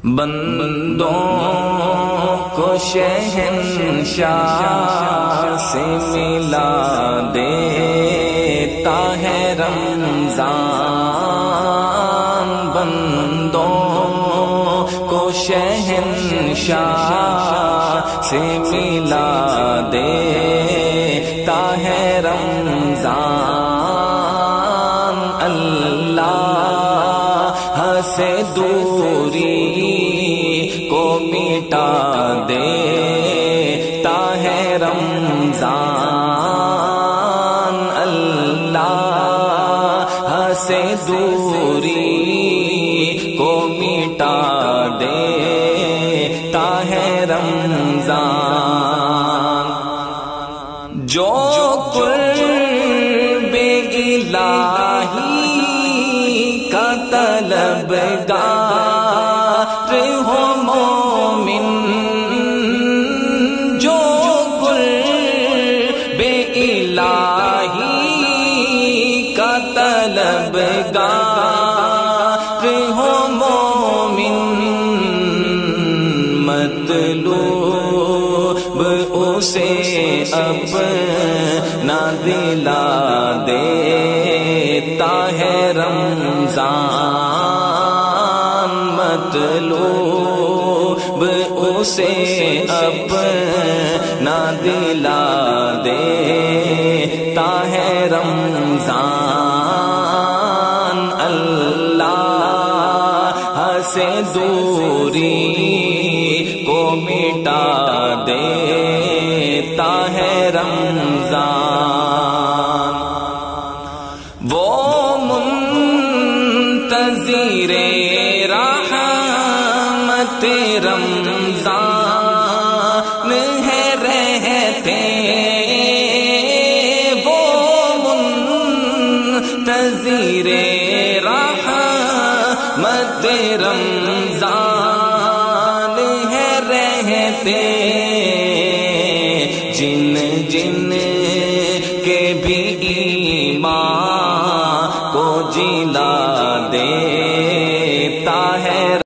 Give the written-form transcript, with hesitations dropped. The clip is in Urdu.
بندوں کو شہنشاہ سے ملا دیتا ہے رمضان، بندوں کو شہنشاہ سے ملا دیتا ہے رمضان، اللہ سے دوری کو مٹا دیتا ہے رمضان، اللہ سے دوری کو مٹا دیتا ہے رمضان، جو قرب الہی کا طلبگار ہو مومن، جو قرب الہی کا طلبگار ہو مومن، مطلوب اسے اپنا دلا دیتا ہے رمضان، مطلوب اسے اپنا دلا دیتا ہے رمضان، اللہ سے دوری کو مٹا دیتا ہے رمضان، وہ منتظر رحمت رمضان ہے رہتے، وہ منتظر رحمت رمضان ہے رہتے، جن جن کے بھی